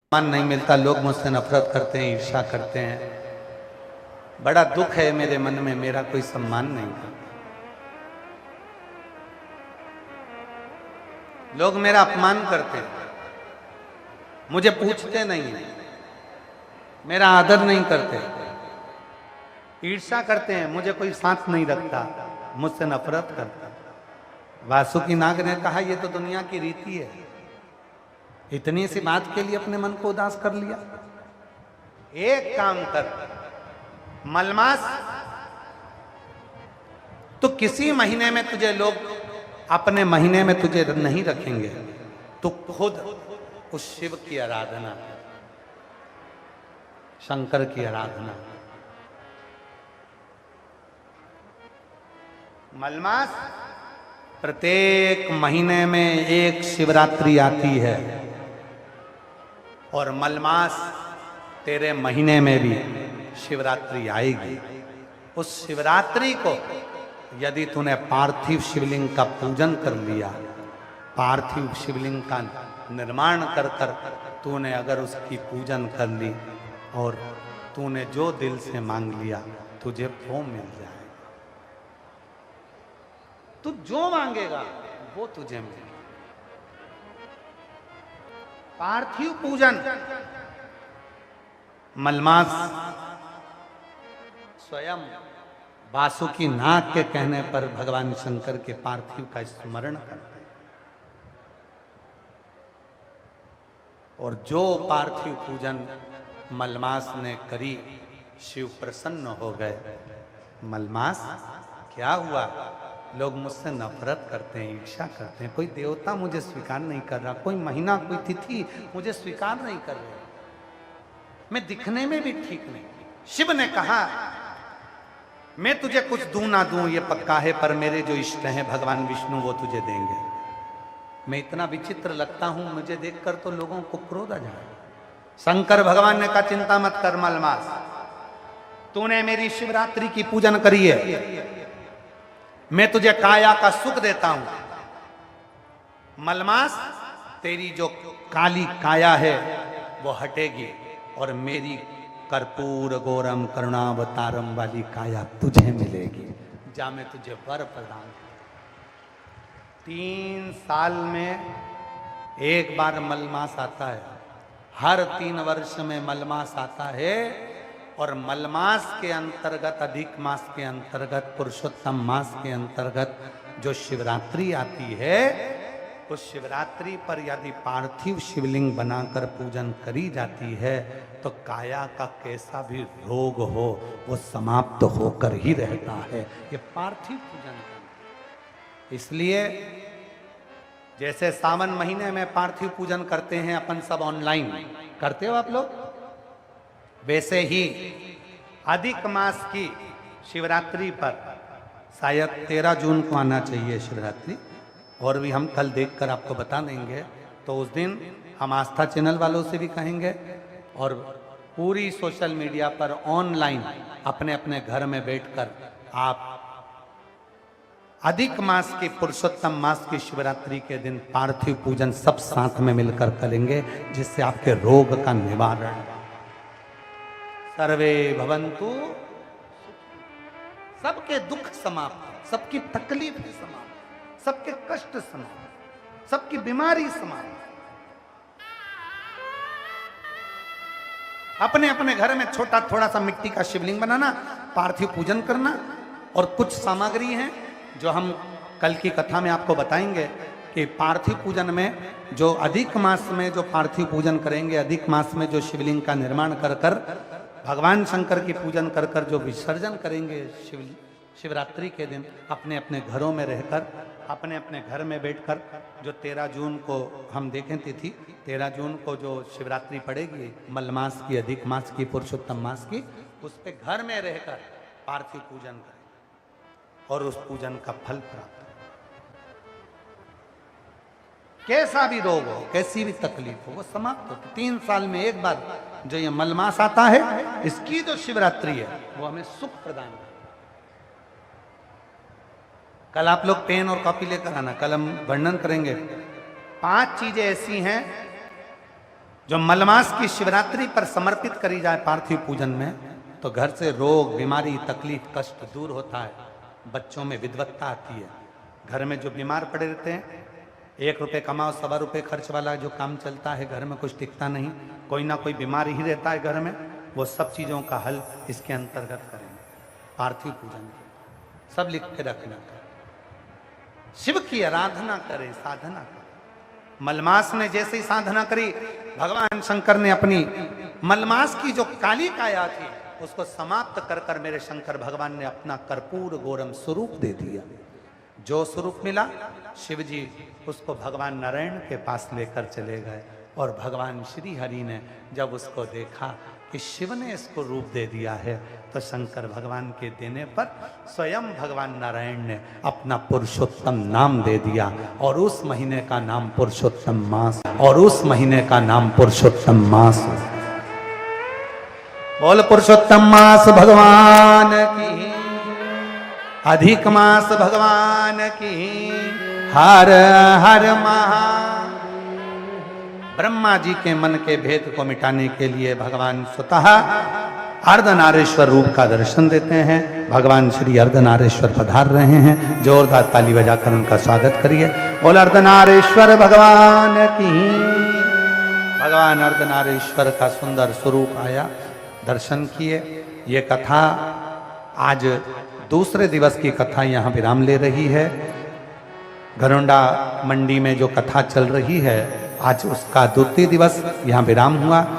सम्मान नहीं मिलता, लोग मुझसे नफरत करते हैं, ईर्ष्या करते हैं। बड़ा दुख है मेरे मन में, मेरा कोई सम्मान नहीं करता। लोग मेरा अपमान करते हैं, मुझे पूछते नहीं हैं, मेरा आदर नहीं करते, ईर्ष्या करते हैं, मुझे कोई साथ नहीं रखता, मुझसे नफरत करता। वासुकी नाग ने कहा यह तो दुनिया की रीति है। इतनी सी बात के लिए अपने मन को उदास कर लिया। एक काम कर, मलमास, तो किसी महीने में तुझे लोग अपने महीने में तुझे नहीं रखेंगे, तो खुद उस शिव की आराधना, शंकर की आराधना। मलमास, प्रत्येक महीने में एक शिवरात्रि आती है और मलमास तेरे महीने में भी शिवरात्रि आएगी। उस शिवरात्रि को यदि तूने पार्थिव शिवलिंग का पूजन कर लिया, पार्थिव शिवलिंग का निर्माण कर कर तूने अगर उसकी पूजन कर ली और तूने जो दिल से मांग लिया, तुझे वो मिल जाएगा। तू जो मांगेगा वो तुझे मिलेगा। पार्थिव पूजन, मलमास स्वयं वासुकी नाग के कहने पर भगवान शंकर के पार्थिव का स्मरण करते हैं और जो पार्थिव पूजन मलमास ने करी, शिव प्रसन्न हो गए। मलमास, क्या हुआ? लोग मुझसे नफरत करते हैं, ईर्ष्या करते हैं, कोई देवता मुझे स्वीकार नहीं कर रहा, कोई महीना, कोई तिथि मुझे स्वीकार नहीं कर रहे, मैं दिखने में भी ठीक नहीं। शिव ने कहा मैं तुझे कुछ दूं ना दूं ये पक्का है, पर मेरे जो इष्ट हैं भगवान विष्णु वो तुझे देंगे। मैं इतना विचित्र लगता हूं, मुझे देखकर तो लोगों को क्रोध आ जाए। शंकर भगवान ने कहा चिंता मत कर मलमास, तूने मेरी शिवरात्रि की पूजन करी है, मैं तुझे काया का सुख देता हूं। मलमास, तेरी जो काली काया है वो हटेगी और मेरी कर्पूर गौरम करुणावतारम वाली काया तुझे मिलेगी। जा, मैं तुझे वर प्रदान। 3 साल में एक बार मलमास आता है, हर 3 वर्ष में मलमास आता है और मलमास के अंतर्गत, अधिक मास के अंतर्गत, पुरुषोत्तम मास के अंतर्गत जो शिवरात्रि आती है, उस शिवरात्रि पर यदि पार्थिव शिवलिंग बनाकर पूजन करी जाती है तो काया का कैसा भी रोग हो वो समाप्त होकर ही रहता है। ये पार्थिव पूजन का। इसलिए जैसे सावन महीने में पार्थिव पूजन करते हैं अपन सब, ऑनलाइन करते हो आप लोग, वैसे ही अधिक मास की शिवरात्रि पर, शायद 13 जून को आना चाहिए शिवरात्रि, और भी हम कल देखकर आपको बता देंगे। तो उस दिन हम आस्था चैनल वालों से भी कहेंगे और पूरी सोशल मीडिया पर ऑनलाइन अपने अपने घर में बैठकर आप अधिक मास की, पुरुषोत्तम मास की शिवरात्रि के दिन पार्थिव पूजन सब साथ में मिलकर करेंगे, जिससे आपके रोग का निवारण। सर्वे भवन्तु, सबके दुख समाप्त, सबकी तकलीफ समाप्त, सबके कष्ट समाप्त, सबकी बीमारी समाप्त। अपने अपने घर में छोटा थोड़ा सा मिट्टी का शिवलिंग बनाना, पार्थिव पूजन करना, और कुछ सामग्री हैं जो हम कल की कथा में आपको बताएंगे कि पार्थिव पूजन में जो अधिक मास में जो पार्थिव पूजन करेंगे, अधिक मास में जो शिवलिंग का निर्माण कर कर भगवान शंकर की पूजन कर कर जो विसर्जन करेंगे शिवरात्रि के दिन, अपने अपने घरों में रहकर, अपने अपने घर में बैठकर, जो 13 जून को हम देखें तिथि, 13 जून को जो शिवरात्रि पड़ेगी मलमास की, अधिक मास की, पुरुषोत्तम मास की, उस पे घर में रहकर पार्थिव पूजन करें और उस पूजन का फल प्राप्त। कैसा भी रोग हो, कैसी भी तकलीफ हो, वो समाप्त होती। 3 साल में एक बार जो ये मलमास आता है, इसकी जो शिवरात्रि है वो हमें सुख प्रदान करती। कल आप लोग पेन और कॉपी लेकर आना, कल हम वर्णन करेंगे। 5 चीजें ऐसी हैं जो मलमास की शिवरात्रि पर समर्पित करी जाए पार्थिव पूजन में, तो घर से रोग, बीमारी, तकलीफ, कष्ट दूर होता है, बच्चों में विद्वत्ता आती है। घर में जो बीमार पड़े रहते हैं, 1 रुपये कमाओ 1.25 रुपये खर्च वाला जो काम चलता है, घर में कुछ टिकता नहीं, कोई ना कोई बीमारी ही रहता है घर में, वो सब चीज़ों का हल इसके अंतर्गत करेंगे। पार्थिव पूजन सब लिख के रखना, शिव की आराधना करें, साधना करें। मलमास ने जैसे ही साधना करी, भगवान शंकर ने अपनी मलमास की जो काली काया थी उसको समाप्त कर कर मेरे शंकर भगवान ने अपना कर्पूर गौरम स्वरूप दे दिया। जो स्वरूप मिला, शिव जी उसको भगवान नारायण के पास लेकर चले गए, और भगवान श्री हरि ने जब उसको देखा कि शिव ने इसको रूप दे दिया है, तो शंकर भगवान के देने पर स्वयं भगवान नारायण ने अपना पुरुषोत्तम नाम दे दिया, और उस महीने का नाम पुरुषोत्तम मास, और उस महीने का नाम पुरुषोत्तम मास। बोल पुरुषोत्तम मास भगवान की, अधिक मास भगवान की, हर हर महा। ब्रह्मा जी के मन के भेद को मिटाने के लिए भगवान स्वतः अर्धनारेश्वर रूप का दर्शन देते हैं। भगवान श्री अर्धनारेश्वर पधार रहे हैं, जोरदार ताली बजाकर उनका स्वागत करिए। बोल अर्धनारेश्वर भगवान की। भगवान अर्धनारेश्वर का सुंदर स्वरूप आया, दर्शन किए। ये कथा आज दूसरे दिवस की कथा यहाँ विराम ले रही है। घरोंडा मंडी में जो कथा चल रही है, आज उसका द्वितीय दिवस यहाँ विराम हुआ।